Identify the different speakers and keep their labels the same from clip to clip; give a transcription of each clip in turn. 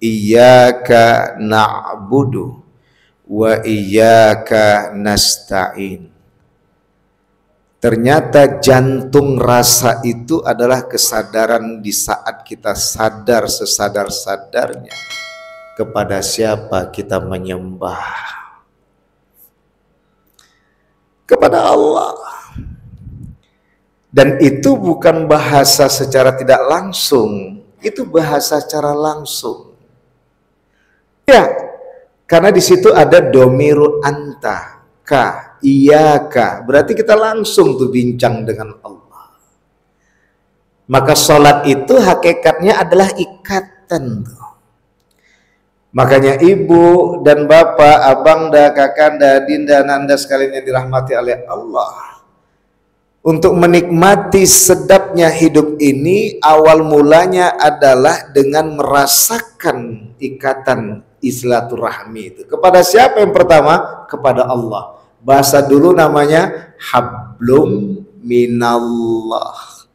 Speaker 1: iyyaka na'budu wa iyyaka nasta'in. Ternyata jantung rasa itu adalah kesadaran di saat kita sadar sesadar-sadarnya kepada siapa kita menyembah. Kepada Allah. Dan itu bukan bahasa secara tidak langsung, itu bahasa secara langsung. Ya, karena di situ ada domiru anta, ka, iyaka. Berarti kita langsung tuh bincang dengan Allah. Maka sholat itu hakikatnya adalah ikatan tuh. Makanya ibu dan bapak, abangda, kakanda, dinda, nanda sekalian yang dirahmati oleh Allah. Untuk menikmati sedapnya hidup ini, awal mulanya adalah dengan merasakan ikatan silaturahmi itu. Kepada siapa yang pertama? Kepada Allah. Bahasa dulu namanya hablum minallah.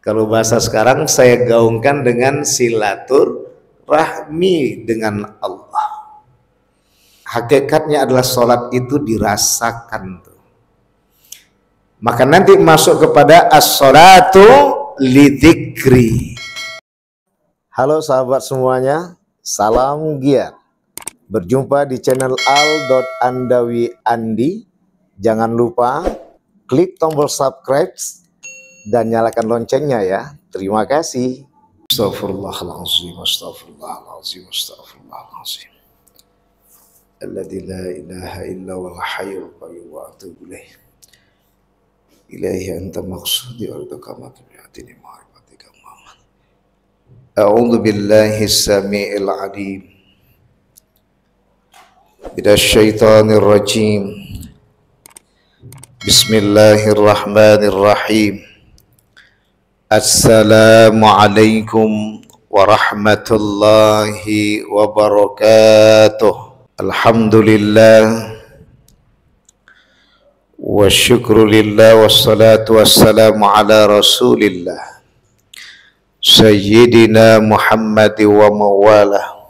Speaker 1: Kalau bahasa sekarang saya gaungkan dengan silaturahmi dengan Allah. Hakikatnya adalah sholat itu dirasakan tuh. Maka nanti masuk kepada as-sholatu lidzikri. Halo sahabat semuanya, salam giat. Berjumpa di channel al.andawi.andi. Jangan lupa klik tombol subscribe dan nyalakan loncengnya ya. Terima kasih. Astaghfirullahaladzim, astaghfirullahaladzim, astaghfirullahaladzim. Alladzi la ilaha illa wal hayyul qayyum wa atubu ilaih. Ilahi anta maqsudi wa ridaka tabi'atini ma'rifatika Muhammad. A'udzu billahi as-sami'il 'alim minasyaitonir rajim. Bismillahirrahmanirrahim. Assalamualaikum warahmatullahi wabarakatuh. Alhamdulillah wa syukru lillah wassalatu wassalamu ala rasulillah sayyidina Muhammad wa mawalah.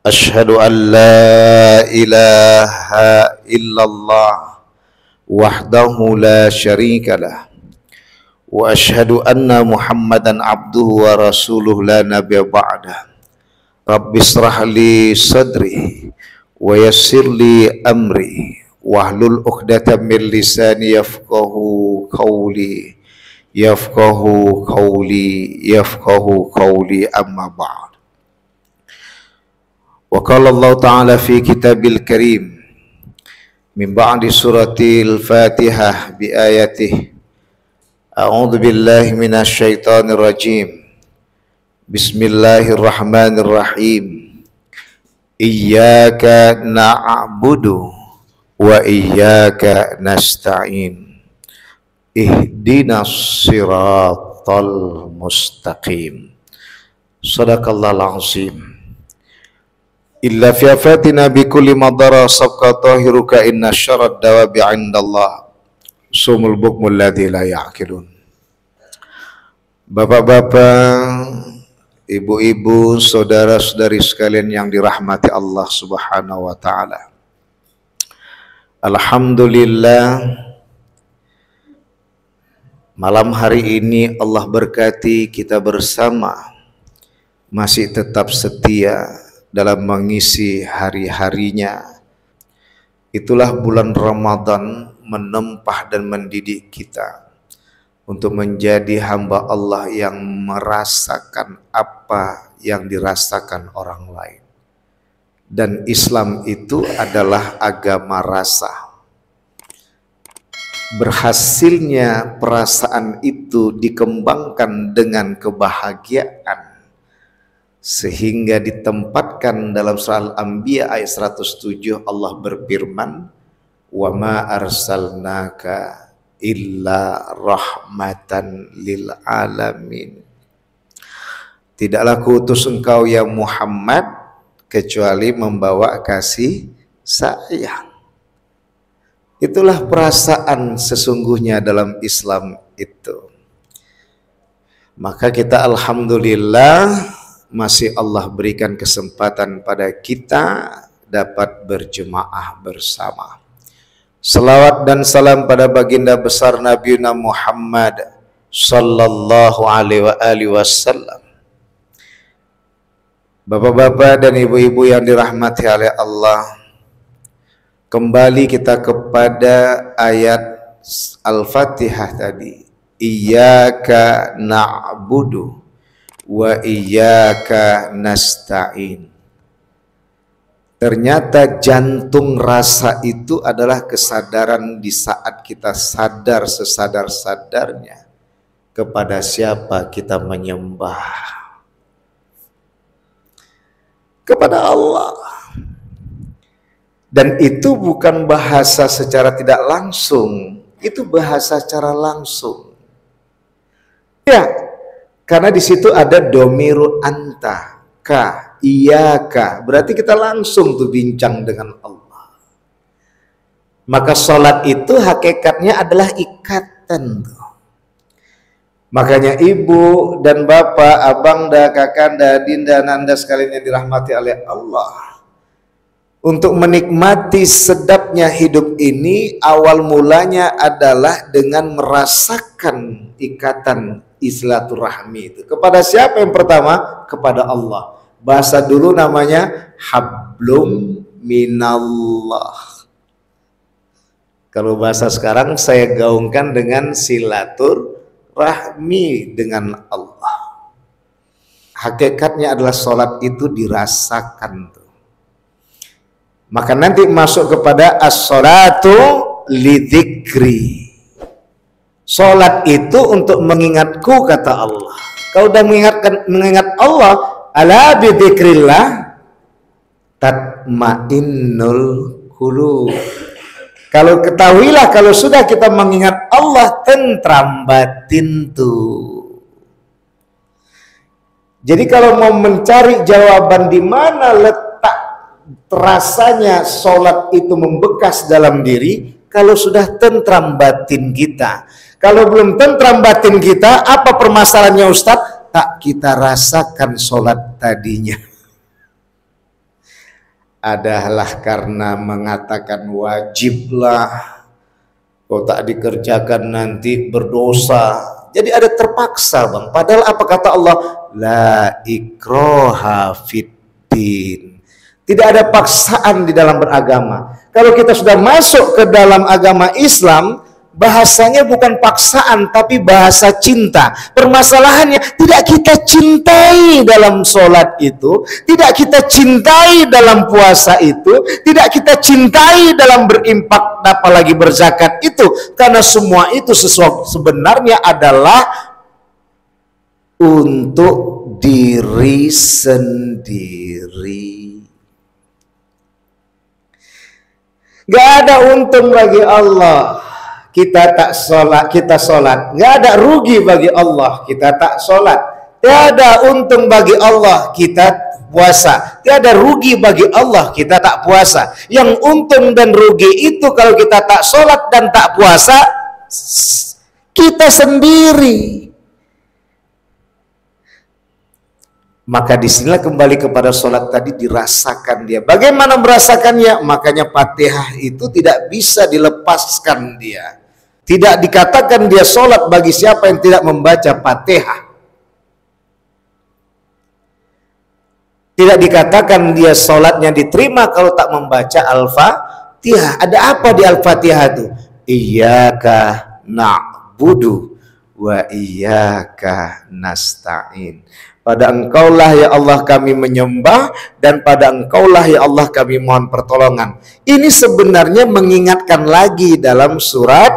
Speaker 1: Ashhadu an la ilaha illallah wahdahu la syarikalah wa ashhadu anna Muhammadan abduhu wa rasuluh la nabiyya ba'dah. Rabbi israh li sadri wa yassir li amri wahlul 'uqdatam min lisani yafqahu qawli amma ba'd. Wa qala Allah ta'ala fi kitabil karim min ba'di suratil Fatihah bi ayatihi a'udzu billahi minasy syaithanir rajim. Bismillahirrahmanirrahim. Iyyaka na'budu wa iyyaka nasta'in. Ihdinas siratal mustaqim. Shadaqallahul azim. Illa fi afatina bi kulli madara sabqa tahiruka inna syarrad dawabi 'indallah sumul bukmul ladzi la ya'qilun. Bapak-bapak, ibu-ibu, saudara-saudari sekalian yang dirahmati Allah Subhanahu wa taala. Alhamdulillah, malam hari ini Allah berkati kita bersama masih tetap setia dalam mengisi hari-harinya. Itulah bulan Ramadan menempah dan mendidik kita untuk menjadi hamba Allah yang merasakan apa yang dirasakan orang lain. Dan Islam itu adalah agama rasa. Berhasilnya perasaan itu dikembangkan dengan kebahagiaan sehingga ditempatkan dalam surah Al-Anbiya ayat 107 Allah berfirman, "Wa ma arsalnaka illa rahmatan lil alamin." Tidaklah kuutus engkau ya Muhammad kecuali membawa kasih sayang. Itulah perasaan sesungguhnya dalam Islam itu. Maka kita alhamdulillah masih Allah berikan kesempatan pada kita dapat berjemaah bersama. Salawat dan salam pada baginda besar Nabi Muhammad sallallahu alaihi wasallam. Bapak-bapak dan ibu-ibu yang dirahmati oleh Allah, kembali kita kepada ayat Al-Fatihah tadi. Iyyaka na'budu wa iyyaka nasta'in. Ternyata jantung rasa itu adalah kesadaran di saat kita sadar sesadar-sadarnya kepada siapa kita menyembah. Kepada Allah. Dan itu bukan bahasa secara tidak langsung, itu bahasa secara langsung. Ya, karena di situ ada domiru anta, ka, iyaka. Berarti kita langsung tuh bincang dengan Allah. Maka sholat itu hakikatnya adalah ikatan tuh. Makanya ibu dan bapak, abangda, kakanda, dinda, nanda sekalian yang dirahmati oleh Allah, untuk menikmati sedapnya hidup ini, awal mulanya adalah dengan merasakan ikatan silaturahmi itu. Kepada siapa yang pertama? Kepada Allah. Bahasa dulu namanya hablum minallah. Kalau bahasa sekarang saya gaungkan dengan silaturahmi dengan Allah. Hakikatnya adalah sholat itu dirasakan tuh. Maka nanti masuk kepada as-sholatu lidzikri. Sholat itu untuk mengingatku, kata Allah. Kalau udah mengingat Allah, ala bidzikrillah tatmainnul qulub. Kalau ketahuilah, kalau sudah kita mengingat Allah, tentram batin tuh. Jadi kalau mau mencari jawaban di mana letak rasanya sholat itu membekas dalam diri, kalau sudah tentram batin kita. Kalau belum tentram batin kita, apa permasalahannya Ustadz? Tak kita rasakan sholat tadinya. Adalah karena mengatakan wajiblah, kok tak dikerjakan nanti berdosa. Jadi ada terpaksa bang. Padahal apa kata Allah? La ikroha fiddin. Tidak ada paksaan di dalam beragama. Kalau kita sudah masuk ke dalam agama Islam, bahasanya bukan paksaan tapi bahasa cinta. Permasalahannya tidak kita cintai dalam sholat itu, tidak kita cintai dalam puasa itu, tidak kita cintai dalam berimpak, apalagi berzakat itu, karena semua itu sebenarnya adalah untuk diri sendiri. Gak ada untung bagi Allah kita tak sholat, kita sholat. Nggak ada rugi bagi Allah kita tak sholat. Tiada untung bagi Allah kita puasa. Tiada rugi bagi Allah kita tak puasa. Yang untung dan rugi itu kalau kita tak sholat dan tak puasa, kita sendiri. Maka disinilah kembali kepada sholat tadi, dirasakan dia. Bagaimana merasakannya? Makanya Fatihah itu tidak bisa dilepaskan dia. Tidak dikatakan dia sholat bagi siapa yang tidak membaca Fatihah. Tidak dikatakan dia sholatnya diterima kalau tak membaca Al-Fatihah. Ada apa di Al-Fatihah itu? Iyyaka na'budu wa iyyaka nasta'in. Pada Engkaulah ya Allah kami menyembah, dan pada Engkaulah ya Allah kami mohon pertolongan. Ini sebenarnya mengingatkan lagi dalam surat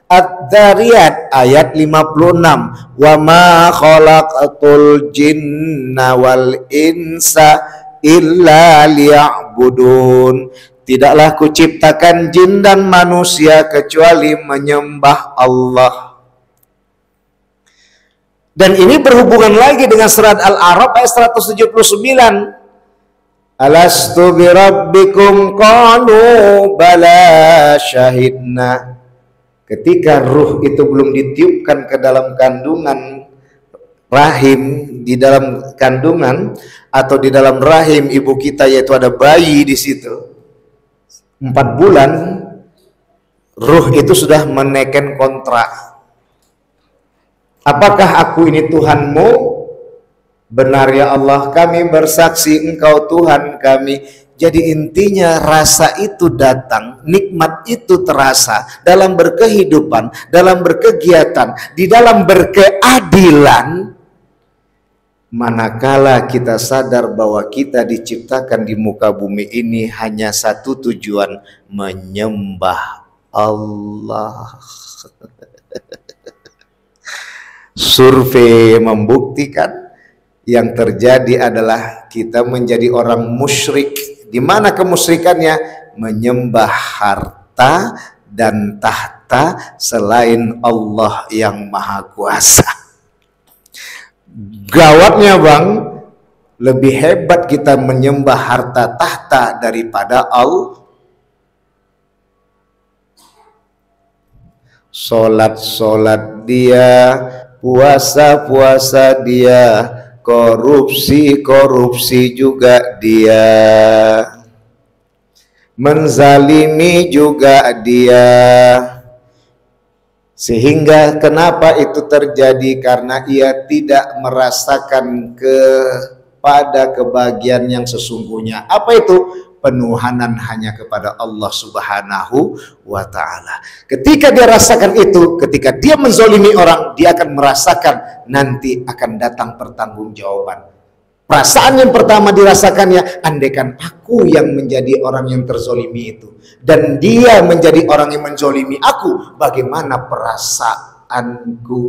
Speaker 1: Ad-Dzariyat ayat 56. Wa ma khalaqatul jinna wal insa illa liya'budun. Tidaklah kuciptakan jin dan manusia kecuali menyembah Allah. Dan ini berhubungan lagi dengan surat Al-A'raf ayat 179. Alastu birabbikum qalu bala syahidna. Ketika ruh itu belum ditiupkan ke dalam kandungan rahim, di dalam kandungan atau di dalam rahim ibu kita, yaitu ada bayi di situ 4 bulan, ruh itu sudah menekan kontrak. Apakah aku ini Tuhanmu? Benar ya Allah, kami bersaksi Engkau Tuhan kami. Jadi intinya rasa itu datang, nikmat itu terasa dalam berkehidupan, dalam berkegiatan, di dalam berkeadilan, manakala kita sadar bahwa kita diciptakan di muka bumi ini hanya satu tujuan, menyembah Allah. Survei membuktikan yang terjadi adalah kita menjadi orang musyrik. Di mana kemusyrikannya? Menyembah harta dan tahta selain Allah yang Maha Kuasa. Gawatnya Bang, lebih hebat kita menyembah harta tahta daripada Allah. Solat dia, puasa dia, korupsi juga dia, menzalimi juga dia. Sehingga kenapa itu terjadi? Karena ia tidak merasakan kepada kebahagiaan yang sesungguhnya. Apa itu? Penuhanan hanya kepada Allah Subhanahu wa Ta'ala. Ketika dia rasakan itu, ketika dia menzolimi orang, dia akan merasakan nanti akan datang pertanggungjawaban. Perasaan yang pertama dirasakannya, andaikan aku yang menjadi orang yang terzolimi itu dan dia menjadi orang yang menzolimi aku, bagaimana perasaanku?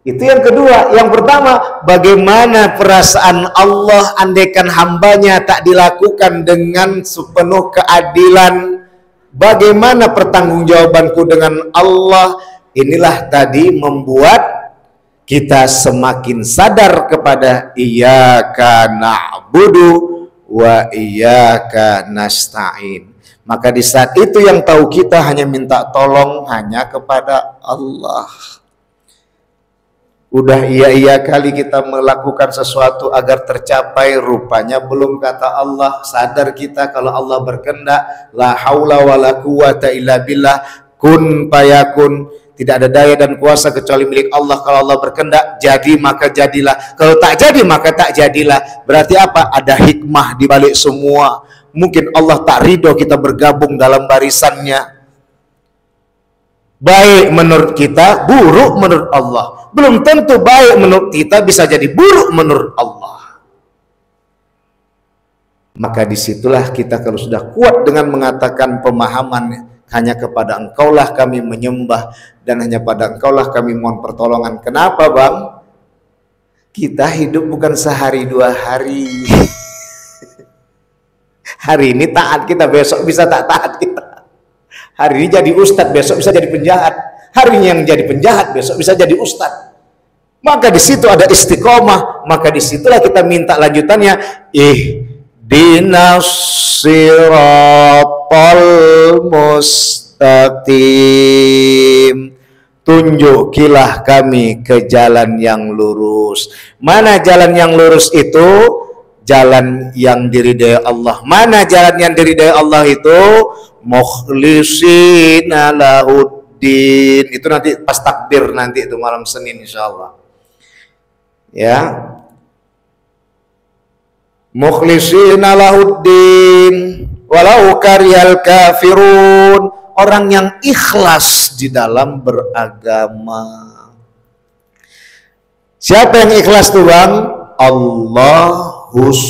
Speaker 1: Itu yang kedua. Yang pertama, bagaimana perasaan Allah andaikan hambanya tak dilakukan dengan sepenuh keadilan? Bagaimana pertanggungjawabanku dengan Allah? Inilah tadi membuat kita semakin sadar kepada iyyaka na'budu wa iyyaka nasta'in. Maka di saat itu yang tahu kita hanya minta tolong hanya kepada Allah. Udah iya kali kita melakukan sesuatu agar tercapai, rupanya belum kata Allah. Sadar kita kalau Allah berkehendak, la haula wala quwata illa billah, kun fayakun. Tidak ada daya dan kuasa kecuali milik Allah. Kalau Allah berkehendak, jadi maka jadilah. Kalau tak jadi maka tak jadilah. Berarti apa? Ada hikmah di balik semua. Mungkin Allah tak ridho kita bergabung dalam barisannya. Baik menurut kita, buruk menurut Allah. Belum tentu baik menurut kita, bisa jadi buruk menurut Allah. Maka disitulah kita kalau sudah kuat dengan mengatakan pemahaman, hanya kepada Engkaulah kami menyembah dan hanya pada Engkaulah kami mohon pertolongan. Kenapa Bang? Kita hidup bukan sehari 2 hari. Hari ini taat kita, besok bisa tak taat kita. Hari ini jadi ustadz, besok bisa jadi penjahat. Hari ini yang jadi penjahat, besok bisa jadi ustadz. Maka di situ ada istiqomah. Maka disitulah kita minta lanjutannya, ihdinas siratal mustaqim. Tunjukilah kami ke jalan yang lurus. Mana jalan yang lurus itu? Jalan yang diridai Allah. Mana jalan yang diridai Allah itu? Mukhlisina lahuddin. Itu nanti pas takbir, nanti itu malam Senin insyaallah. Ya. Mukhlisina lahuddin walau karihal kafirun. Orang yang ikhlas di dalam beragama. Siapa yang ikhlas tuh Bang? Allahus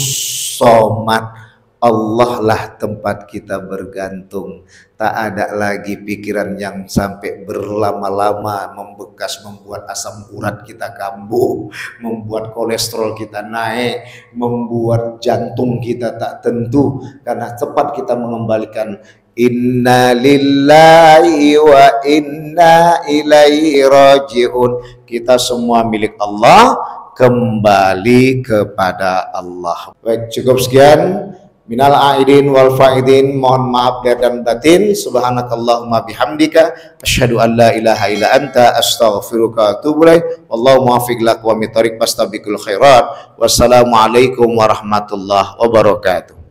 Speaker 1: somad. Allah lah tempat kita bergantung. Tak ada lagi pikiran yang sampai berlama-lama membekas, membuat asam urat kita kambuh, membuat kolesterol kita naik, membuat jantung kita tak tentu. Karena tepat kita mengembalikan inna lillahi wa inna ilaihi raji'un. Kita semua milik Allah, kembali kepada Allah. Baik, cukup sekian. Minal aidin wal faidin, mohon maaf lahir dan batin. Subhanakallahumma bihamdika asyhadu an la ilaha illa anta astaghfiruka wa atubu ilaik. Wallahu muwaffiq lakum wa mitariq fastabiqul khairat. Wassalamualaikum warahmatullahi wabarakatuh.